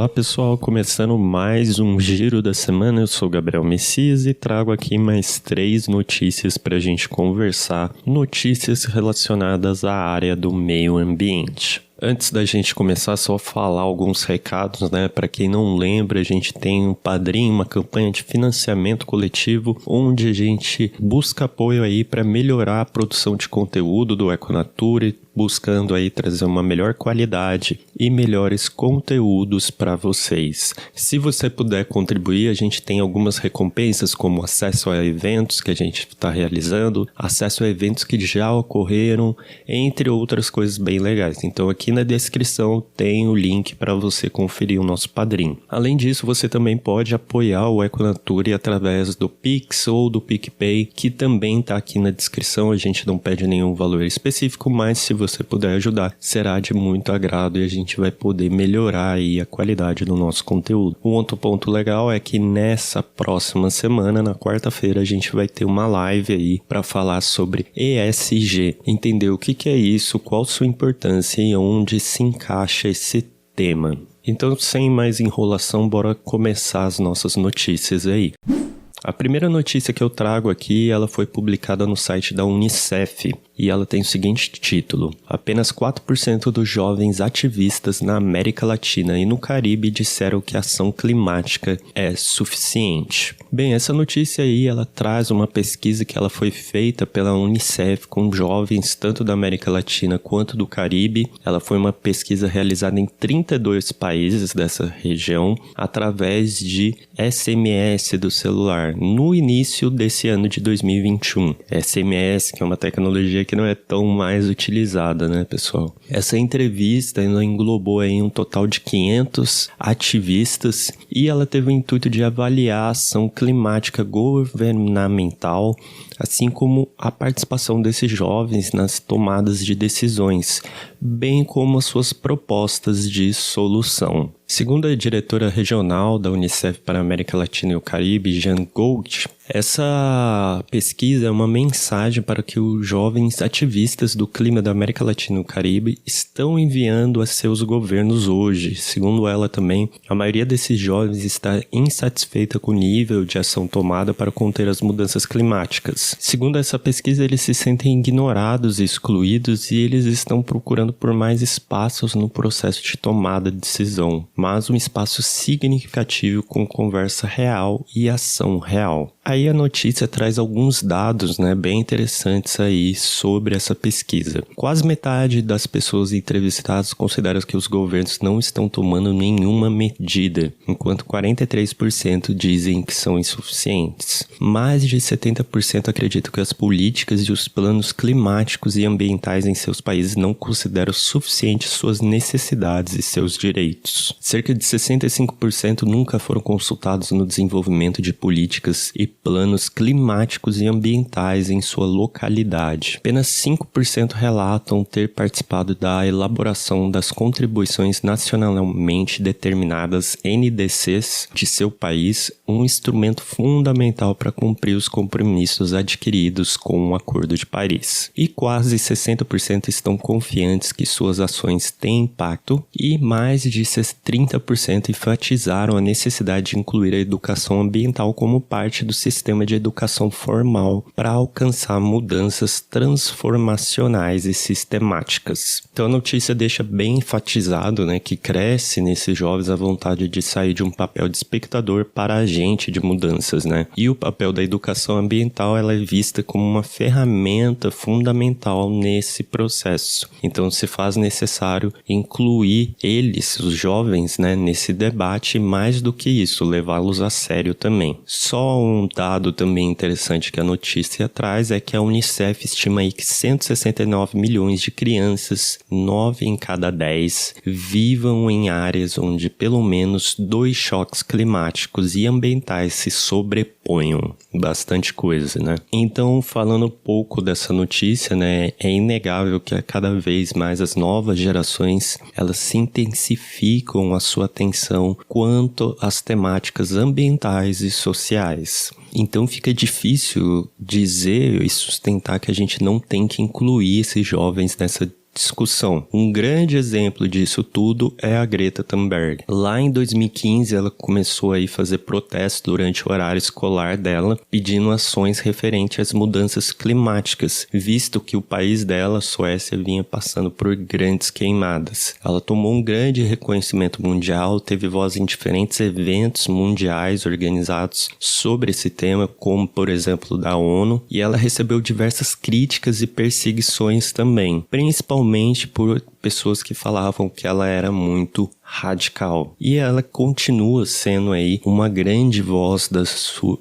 Olá pessoal, começando mais um Giro da Semana, eu sou Gabriel Messias e trago aqui mais 3 notícias para a gente conversar, notícias relacionadas à área do meio ambiente. Antes da gente começar, só falar alguns recados, né? Para quem não lembra, a gente tem um Padrim, uma campanha de financiamento coletivo, onde a gente busca apoio aí para melhorar a produção de conteúdo do Econature, buscando aí trazer uma melhor qualidade e melhores conteúdos para vocês. Se você puder contribuir, a gente tem algumas recompensas, como acesso a eventos que a gente está realizando, acesso a eventos que já ocorreram, entre outras coisas bem legais. Então aqui na descrição tem o link para você conferir o nosso Padrim. Além disso, você também pode apoiar o Econature através do Pix ou do PicPay, que também está aqui na descrição. A gente não pede nenhum valor específico, mas se você puder ajudar, será de muito agrado e a gente vai poder melhorar aí a qualidade do nosso conteúdo. Um outro ponto legal é que nessa próxima semana, na quarta-feira, a gente vai ter uma live aí para falar sobre ESG, entender o que é isso, qual sua importância e onde se encaixa esse tema. Então, sem mais enrolação, bora começar as nossas notícias aí. A primeira notícia que eu trago aqui, ela foi publicada no site da Unicef e ela tem o seguinte título: apenas 4% dos jovens ativistas na América Latina e no Caribe disseram que a ação climática é suficiente. Bem, essa notícia aí, ela traz uma pesquisa que ela foi feita pela Unicef com jovens tanto da América Latina quanto do Caribe. Ela foi uma pesquisa realizada em 32 países dessa região através de SMS do celular no início desse ano de 2021. SMS, que é uma tecnologia que não é tão mais utilizada, né, pessoal? Essa entrevista ela englobou aí um total de 500 ativistas e ela teve o intuito de avaliar a ação climática governamental, assim como a participação desses jovens nas tomadas de decisões, bem como as suas propostas de solução. Segundo a diretora regional da Unicef para a América Latina e o Caribe, Jean Gould, essa pesquisa é uma mensagem para que os jovens ativistas do clima da América Latina e o Caribe estão enviando a seus governos hoje. Segundo ela também, a maioria desses jovens está insatisfeita com o nível de ação tomada para conter as mudanças climáticas. Segundo essa pesquisa, eles se sentem ignorados e excluídos e eles estão procurando por mais espaços no processo de tomada de decisão, mas um espaço significativo com conversa real e ação real. Aí a notícia traz alguns dados, bem interessantes aí sobre essa pesquisa. Quase metade das pessoas entrevistadas consideram que os governos não estão tomando nenhuma medida, enquanto 43% dizem que são insuficientes. Mais de 70% acreditam que as políticas e os planos climáticos e ambientais em seus países não consideram suficientes suas necessidades e seus direitos. Cerca de 65% nunca foram consultados no desenvolvimento de políticas e planos climáticos e ambientais em sua localidade. Apenas 5% relatam ter participado da elaboração das contribuições nacionalmente determinadas NDCs de seu país, um instrumento fundamental para cumprir os compromissos adquiridos com o Acordo de Paris. E quase 60% estão confiantes que suas ações têm impacto e mais de 30% enfatizaram a necessidade de incluir a educação ambiental como parte do sistema de educação formal para alcançar mudanças transformacionais e sistemáticas. Então a notícia deixa bem enfatizado, que cresce nesses jovens a vontade de sair de um papel de espectador para agente de mudanças, E o papel da educação ambiental ela é vista como uma ferramenta fundamental nesse processo. Então se faz necessário incluir eles, os jovens, nesse debate, mais do que isso, levá-los a sério também. Só um dado também interessante que a notícia traz é que a Unicef estima aí que 169 milhões de crianças, 9 em cada 10, vivam em áreas onde pelo menos 2 choques climáticos e ambientais se sobreponham. Bastante coisa, Então, falando um pouco dessa notícia, é inegável que cada vez mais as novas gerações, elas se intensificam a sua atenção quanto às temáticas ambientais e sociais. Então fica difícil dizer e sustentar que a gente não tem que incluir esses jovens nessa discussão. Um grande exemplo disso tudo é a Greta Thunberg. Lá em 2015, ela começou a fazer protestos durante o horário escolar dela, pedindo ações referentes às mudanças climáticas, visto que o país dela, a Suécia, vinha passando por grandes queimadas. Ela tomou um grande reconhecimento mundial, teve voz em diferentes eventos mundiais organizados sobre esse tema, como, por exemplo, da ONU, e ela recebeu diversas críticas e perseguições também, principalmente por pessoas que falavam que ela era muito radical. E ela continua sendo aí uma grande voz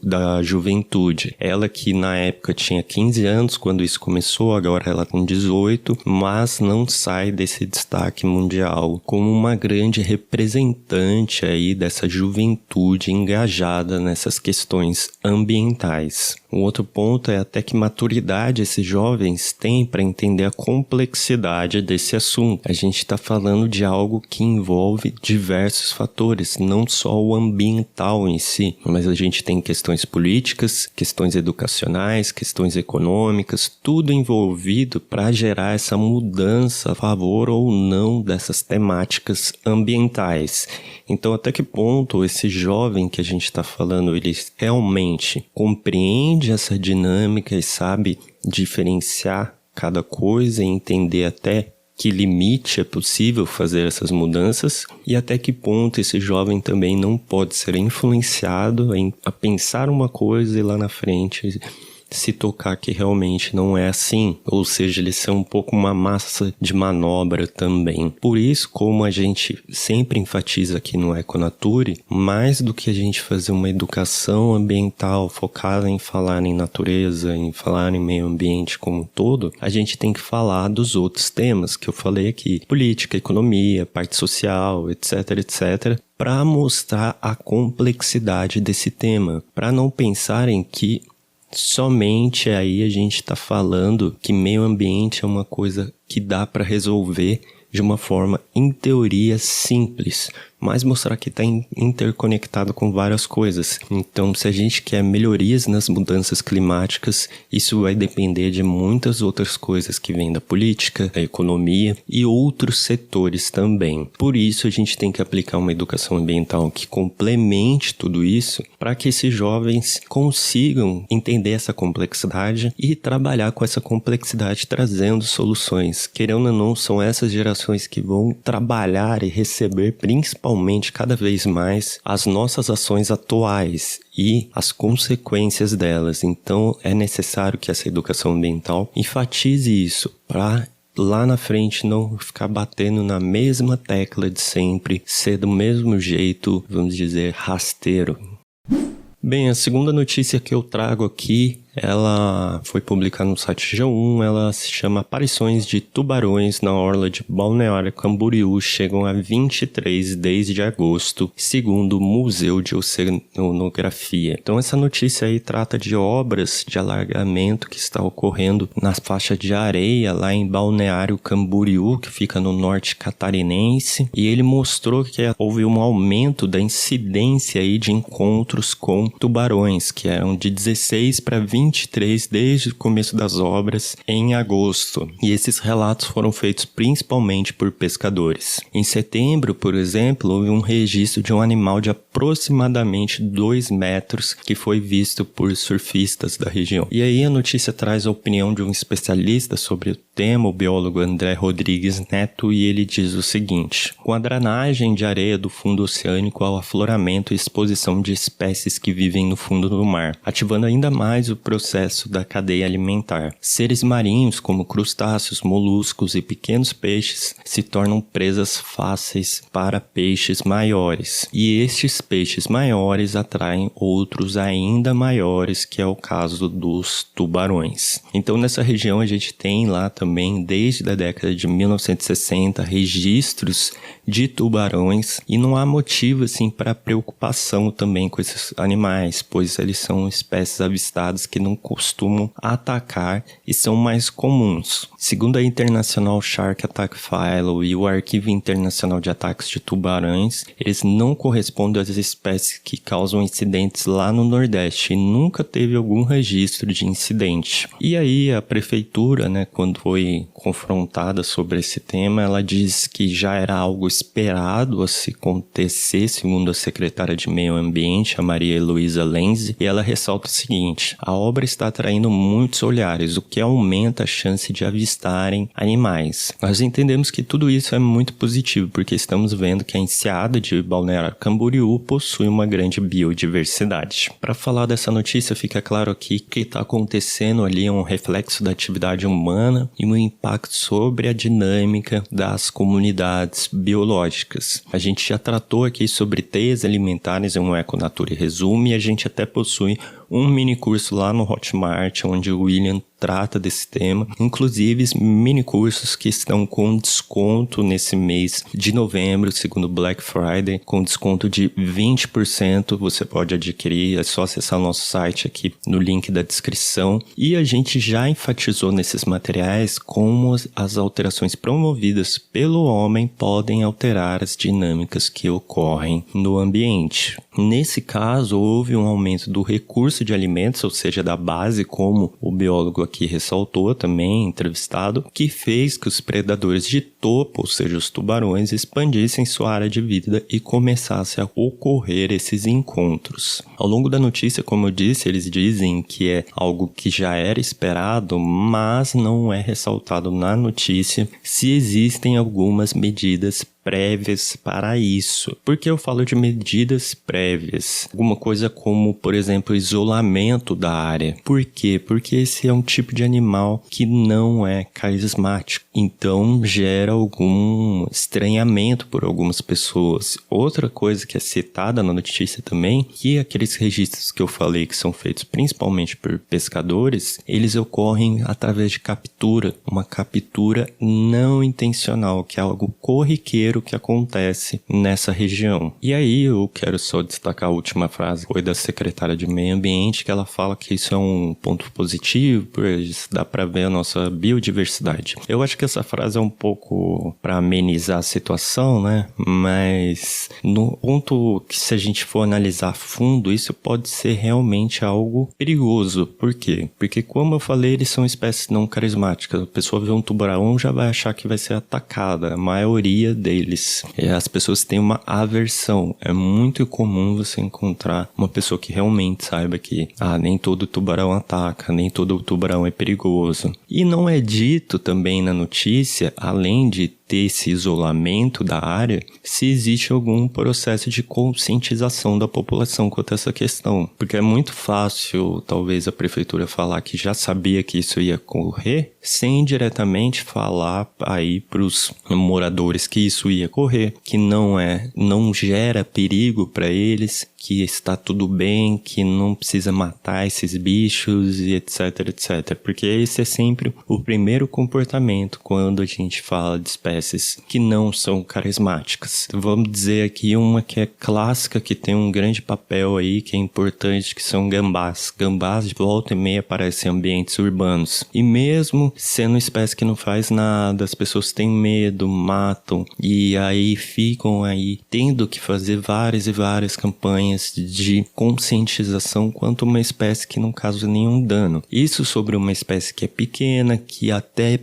da juventude. Ela que na época tinha 15 anos quando isso começou, agora ela tem 18, mas não sai desse destaque mundial como uma grande representante aí dessa juventude engajada nessas questões ambientais. Um outro ponto é até que maturidade esses jovens têm para entender a complexidade desse assunto. A gente está falando de algo que envolve diversos fatores, não só o ambiental em si, mas a gente tem questões políticas, questões educacionais, questões econômicas, tudo envolvido para gerar essa mudança a favor ou não dessas temáticas ambientais. Então, até que ponto esse jovem que a gente está falando, ele realmente compreende essa dinâmica e sabe diferenciar cada coisa e entender até que limite é possível fazer essas mudanças e até que ponto esse jovem também não pode ser influenciado a pensar uma coisa e lá na frente se tocar que realmente não é assim, ou seja, ele ser um pouco uma massa de manobra também. Por isso, como a gente sempre enfatiza aqui no Econature, mais do que a gente fazer uma educação ambiental focada em falar em natureza, em falar em meio ambiente como um todo, a gente tem que falar dos outros temas que eu falei aqui, política, economia, parte social, etc, etc, para mostrar a complexidade desse tema, para não pensarem que somente aí a gente está falando que meio ambiente é uma coisa que dá para resolver de uma forma, em teoria, simples, mas mostrar que está interconectado com várias coisas. Então, se a gente quer melhorias nas mudanças climáticas, isso vai depender de muitas outras coisas que vêm da política, da economia e outros setores também. Por isso, a gente tem que aplicar uma educação ambiental que complemente tudo isso para que esses jovens consigam entender essa complexidade e trabalhar com essa complexidade trazendo soluções. Querendo ou não, são essas gerações que vão trabalhar e receber principalmente cada vez mais as nossas ações atuais e as consequências delas. Então é necessário que essa educação ambiental enfatize isso para lá na frente não ficar batendo na mesma tecla de sempre, ser do mesmo jeito, vamos dizer, rasteiro. Bem, a segunda notícia que eu trago aqui, ela foi publicada no site G1, ela se chama Aparições de tubarões na orla de Balneário Camboriú chegam a 23 desde agosto, segundo o Museu de Oceanografia. Então essa notícia aí trata de obras de alargamento que está ocorrendo na faixa de areia lá em Balneário Camboriú, que fica no norte catarinense, e ele mostrou que houve um aumento da incidência aí de encontros com tubarões, que eram de 16 para 23 desde o começo das obras em agosto, e esses relatos foram feitos principalmente por pescadores. Em setembro, por exemplo, houve um registro de um animal de aproximadamente 2 metros que foi visto por surfistas da região. E aí a notícia traz a opinião de um especialista sobre o tema, o biólogo André Rodrigues Neto, e ele diz o seguinte: com a drenagem de areia do fundo oceânico ao afloramento e exposição de espécies que vivem no fundo do mar, ativando ainda mais o processo da cadeia alimentar. Seres marinhos como crustáceos, moluscos e pequenos peixes se tornam presas fáceis para peixes maiores. E estes peixes maiores atraem outros ainda maiores, que é o caso dos tubarões. Então nessa região a gente tem lá também, desde a década de 1960, registros de tubarões, e não há motivo assim para preocupação também com esses animais, pois eles são espécies avistadas que não costumam atacar e são mais comuns. Segundo a International Shark Attack File e o Arquivo Internacional de Ataques de Tubarões, eles não correspondem às espécies que causam incidentes lá no Nordeste e nunca teve algum registro de incidente. E aí a prefeitura, quando foi confrontada sobre esse tema, ela diz que já era algo esperado a se acontecer, segundo a secretária de Meio Ambiente, a Maria Heloísa Lenzi, e ela ressalta o seguinte: a obra está atraindo muitos olhares, o que aumenta a chance de avistarem animais. Nós entendemos que tudo isso é muito positivo, porque estamos vendo que a enseada de Balneário Camboriú possui uma grande biodiversidade. Para falar dessa notícia, fica claro aqui que está acontecendo ali um reflexo da atividade humana e um impacto sobre a dinâmica das comunidades biológicas. A gente já tratou aqui sobre teias alimentares em um Econatura Resume, e a gente até possui um mini curso lá no Hotmart, onde o William trata desse tema, inclusive mini cursos que estão com desconto nesse mês de novembro, segundo Black Friday, com desconto de 20%, você pode adquirir, é só acessar o nosso site aqui no link da descrição. E a gente já enfatizou nesses materiais como as alterações promovidas pelo homem podem alterar as dinâmicas que ocorrem no ambiente. Nesse caso, houve um aumento do recurso de alimentos, ou seja, da base, como o biólogo aqui ressaltou também, entrevistado, que fez que os predadores de topo, ou seja, os tubarões, expandissem sua área de vida e começassem a ocorrer esses encontros. Ao longo da notícia, como eu disse, eles dizem que é algo que já era esperado, mas não é ressaltado na notícia se existem algumas medidas prévias para isso. Por que eu falo de medidas prévias? Alguma coisa como, por exemplo, isolamento da área. Por quê? Porque esse é um tipo de animal que não é carismático. Então, gera algum estranhamento por algumas pessoas. Outra coisa que é citada na notícia também, que aqueles registros que eu falei que são feitos principalmente por pescadores, eles ocorrem através de captura. Uma captura não intencional, que é algo corriqueiro que acontece nessa região. E aí eu quero só destacar a última frase, foi da secretária de Meio Ambiente, que ela fala que isso é um ponto positivo, porque dá para ver a nossa biodiversidade. Eu acho que essa frase é um pouco para amenizar a situação, né? Mas no ponto que, se a gente for analisar a fundo, isso pode ser realmente algo perigoso. Por quê? Porque, como eu falei, eles são espécies não carismáticas. A pessoa vê um tubarão, já vai achar que vai ser atacada. A maioria deles. As pessoas têm uma aversão. É muito comum você encontrar uma pessoa que realmente saiba que nem todo tubarão ataca, nem todo tubarão é perigoso. E não é dito também na notícia, além de ter esse isolamento da área, se existe algum processo de conscientização da população quanto a essa questão. Porque é muito fácil, talvez, a prefeitura falar que já sabia que isso ia ocorrer, sem diretamente falar aí para os moradores que isso ia ocorrer, que não gera perigo para eles, que está tudo bem, que não precisa matar esses bichos e etc, etc. Porque esse é sempre o primeiro comportamento quando a gente fala de espécies que não são carismáticas. Vamos dizer aqui uma que é clássica, que tem um grande papel aí, que é importante, que são gambás. Gambás de volta e meia aparecem em ambientes urbanos. E mesmo sendo uma espécie que não faz nada, as pessoas têm medo, matam, e aí ficam aí tendo que fazer várias e várias campanhas de conscientização quanto a uma espécie que não causa nenhum dano. Isso sobre uma espécie que é pequena, que até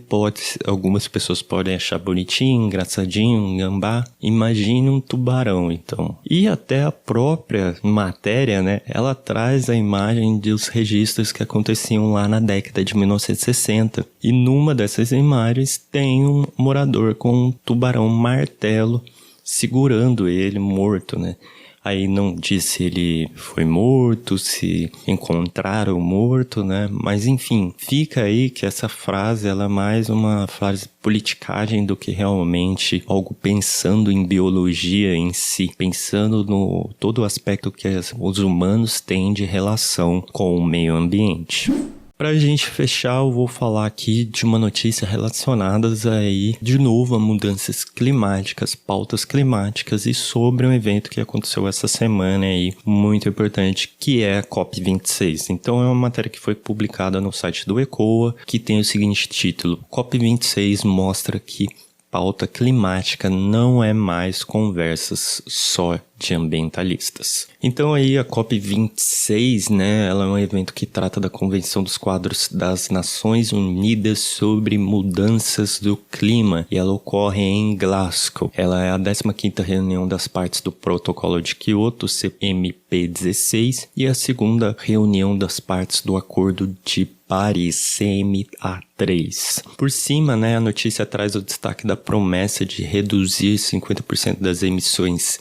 algumas pessoas podem achar bonitinho, engraçadinho, um gambá. Imagine um tubarão, então. E até a própria matéria, né, ela traz a imagem dos registros que aconteciam lá na década de 1960. E numa dessas imagens tem um morador com um tubarão martelo segurando ele morto, né? Aí não diz se ele foi morto, se encontraram morto, né? Mas enfim, fica aí que essa frase ela é mais uma frase politicagem do que realmente algo pensando em biologia em si, pensando no todo o aspecto que os humanos têm de relação com o meio ambiente. Pra gente fechar, eu vou falar aqui de uma notícia relacionada aí, de novo, a mudanças climáticas, pautas climáticas e sobre um evento que aconteceu essa semana aí, muito importante, que é a COP26. Então é uma matéria que foi publicada no site do ECOA, que tem o seguinte título: COP26 mostra que pauta climática não é mais conversas só de ambientalistas. Então aí a COP26, né, ela é um evento que trata da Convenção dos Quadros das Nações Unidas sobre Mudanças do Clima, e ela ocorre em Glasgow. Ela é a 15ª reunião das partes do Protocolo de Kyoto, CMP16, e a segunda reunião das partes do Acordo de Paris, CMA3. Por cima, né, a notícia traz o destaque da promessa de reduzir 50% das emissões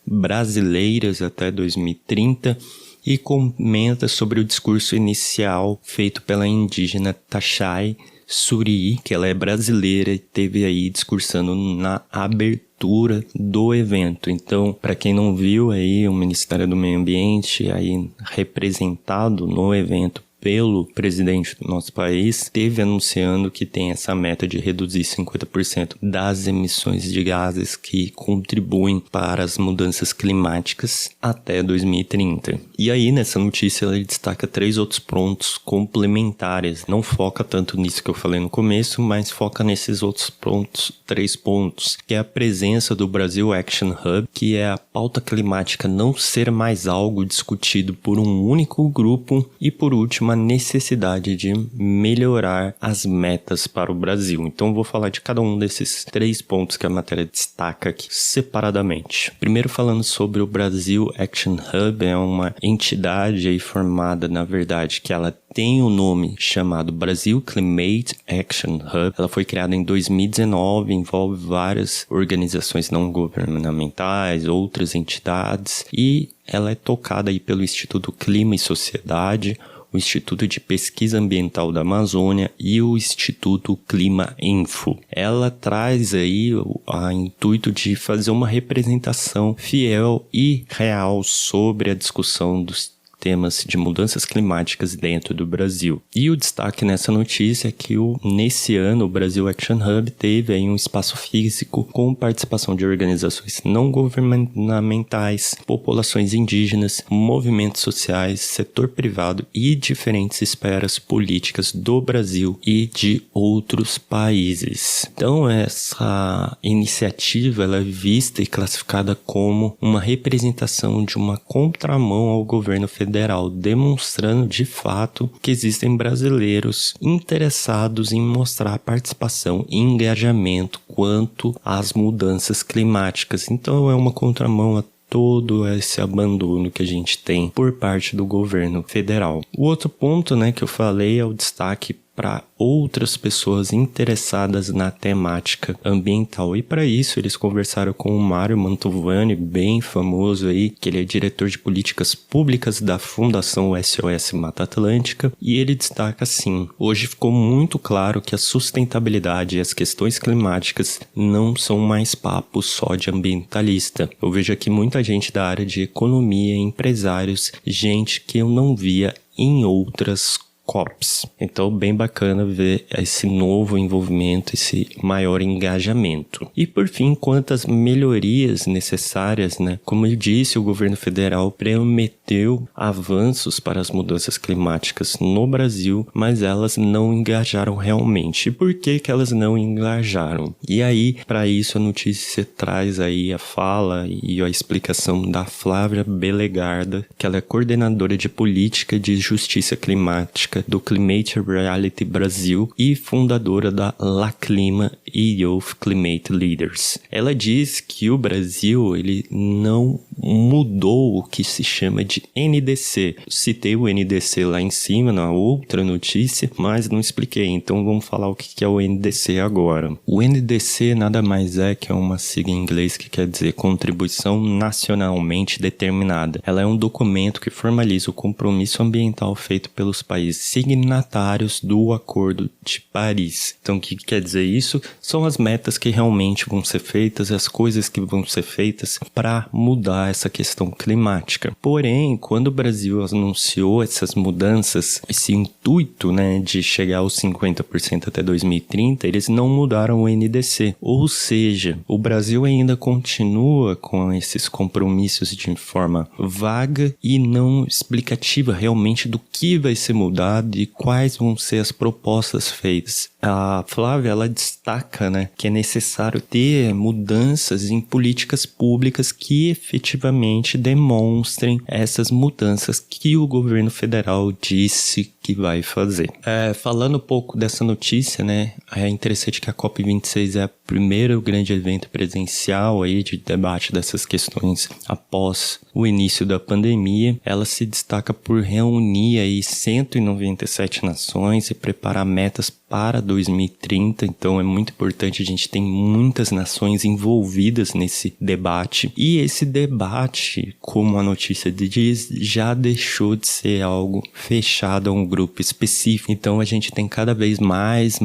brasileiras até 2030 e comenta sobre o discurso inicial feito pela indígena Tachai Suri, que ela é brasileira e esteve aí discursando na abertura do evento. Então, para quem não viu aí, o Ministério do Meio Ambiente aí representado no evento pelo presidente do nosso país, esteve anunciando que tem essa meta de reduzir 50% das emissões de gases que contribuem para as mudanças climáticas até 2030. E aí, nessa notícia, ele destaca 3 outros pontos complementares. Não foca tanto nisso que eu falei no começo, mas foca nesses outros pontos, 3 pontos, que é a presença do Brasil Action Hub, que é a pauta climática não ser mais algo discutido por um único grupo, e por último, a necessidade de melhorar as metas para o Brasil. Então eu vou falar de cada um desses 3 pontos que a matéria destaca aqui separadamente. Primeiro, falando sobre o Brasil Action Hub, é uma entidade aí formada, na verdade, que ela tem o nome chamado Brasil Climate Action Hub. Ela foi criada em 2019, envolve várias organizações não governamentais, outras entidades, e ela é tocada aí pelo Instituto Clima e Sociedade, o Instituto de Pesquisa Ambiental da Amazônia e o Instituto Clima Info. Ela traz aí o intuito de fazer uma representação fiel e real sobre a discussão dos temas de mudanças climáticas dentro do Brasil. E o destaque nessa notícia é que nesse ano o Brasil Action Hub teve aí um espaço físico com participação de organizações não governamentais, populações indígenas, movimentos sociais, setor privado e diferentes esferas políticas do Brasil e de outros países. Então essa iniciativa ela é vista e classificada como uma representação de uma contramão ao governo federal, demonstrando de fato que existem brasileiros interessados em mostrar participação e engajamento quanto às mudanças climáticas. Então é uma contramão a todo esse abandono que a gente tem por parte do governo federal. O outro ponto, né, que eu falei é o destaque para outras pessoas interessadas na temática ambiental. E para isso eles conversaram com o Mário Mantovani, bem famoso aí, que ele é diretor de políticas públicas da Fundação SOS Mata Atlântica, e ele destaca assim: hoje ficou muito claro que a sustentabilidade e as questões climáticas não são mais papo só de ambientalista. Eu vejo aqui muita gente da área de economia, empresários, gente que eu não via em outras COPs. Então, bem bacana ver esse novo envolvimento, esse maior engajamento. E por fim, quanto às melhorias necessárias, né? Como eu disse, o governo federal prometeu avanços para as mudanças climáticas no Brasil, mas elas não engajaram realmente. E por que elas não engajaram? E aí, para isso, a notícia traz aí a fala e a explicação da Flávia Belegarda, que ela é coordenadora de política de justiça climática do Climate Reality Brasil e fundadora da La Clima e Youth Climate Leaders. Ela diz que o Brasil ele não mudou o que se chama de NDC. Citei o NDC lá em cima na outra notícia, mas não expliquei, então vamos falar o que é o NDC agora. O NDC nada mais é que uma sigla em inglês que quer dizer Contribuição Nacionalmente Determinada. Ela é um documento que formaliza o compromisso ambiental feito pelos países signatários do Acordo de Paris. Então, o que quer dizer isso? São as metas que realmente vão ser feitas, as coisas que vão ser feitas para mudar essa questão climática. Porém, quando o Brasil anunciou essas mudanças, esse intuito, né, de chegar aos 50% até 2030, eles não mudaram o NDC. Ou seja, o Brasil ainda continua com esses compromissos de forma vaga e não explicativa realmente do que vai ser mudado de quais vão ser as propostas feitas. A Flávia, ela destaca, né, que é necessário ter mudanças em políticas públicas que efetivamente demonstrem essas mudanças que o governo federal disse que vai fazer. Falando um pouco dessa notícia, né, é interessante que a COP26 é o primeiro grande evento presencial aí de debate dessas questões após o início da pandemia. Ela se destaca por reunir aí 197 nações e preparar metas para 2030, então é muito importante, a gente tem muitas nações envolvidas nesse debate, e esse debate, como a notícia diz, já deixou de ser algo fechado a um grupo específico, então a gente tem cada vez mais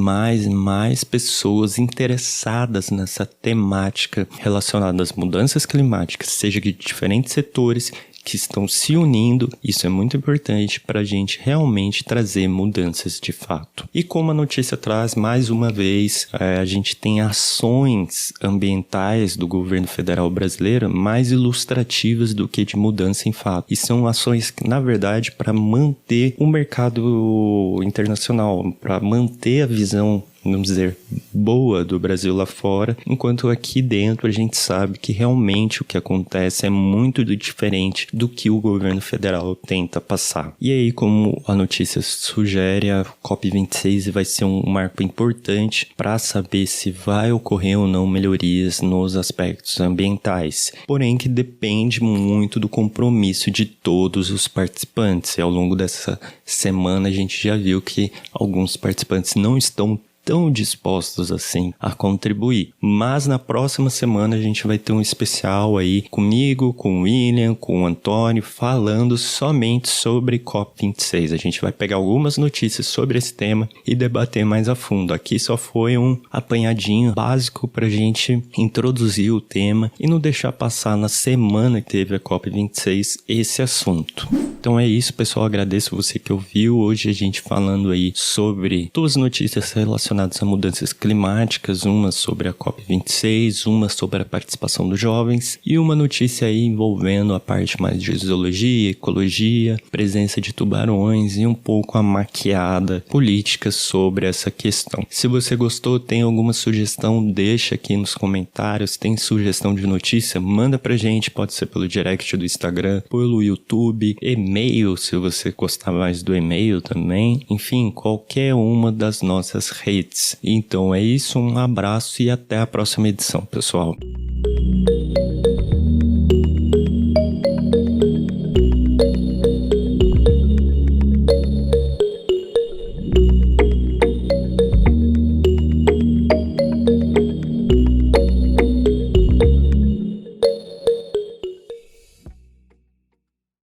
pessoas interessadas nessa temática relacionada às mudanças climáticas, seja de diferentes setores, que estão se unindo. Isso é muito importante para a gente realmente trazer mudanças de fato. E como a notícia traz, mais uma vez, a gente tem ações ambientais do governo federal brasileiro mais ilustrativas do que de mudança em fato. E são ações, na verdade, para manter o mercado internacional, para manter a visão, vamos dizer, boa do Brasil lá fora, enquanto aqui dentro a gente sabe que realmente o que acontece é muito diferente do que o governo federal tenta passar. E aí, como a notícia sugere, a COP26 vai ser um marco importante para saber se vai ocorrer ou não melhorias nos aspectos ambientais, porém que depende muito do compromisso de todos os participantes. E ao longo dessa semana a gente já viu que alguns participantes não estão tão dispostos assim a contribuir. Mas na próxima semana a gente vai ter um especial aí comigo, com o William, com o Antônio, falando somente sobre COP26. A gente vai pegar algumas notícias sobre esse tema e debater mais a fundo. Aqui só foi um apanhadinho básico pra gente introduzir o tema e não deixar passar na semana que teve a COP26 esse assunto. Então é isso, pessoal. Agradeço você que ouviu. Hoje a gente falando aí sobre duas notícias relacionadas a mudanças climáticas, uma sobre a COP26, uma sobre a participação dos jovens e uma notícia aí envolvendo a parte mais de zoologia, ecologia, presença de tubarões e um pouco a maquiada política sobre essa questão. Se você gostou, tem alguma sugestão, deixa aqui nos comentários. Tem sugestão de notícia? Manda pra gente, pode ser pelo direct do Instagram, pelo YouTube, e-mail, se você gostar mais do e-mail também, enfim, qualquer uma das nossas redes. Então é isso, um abraço e até a próxima edição, pessoal.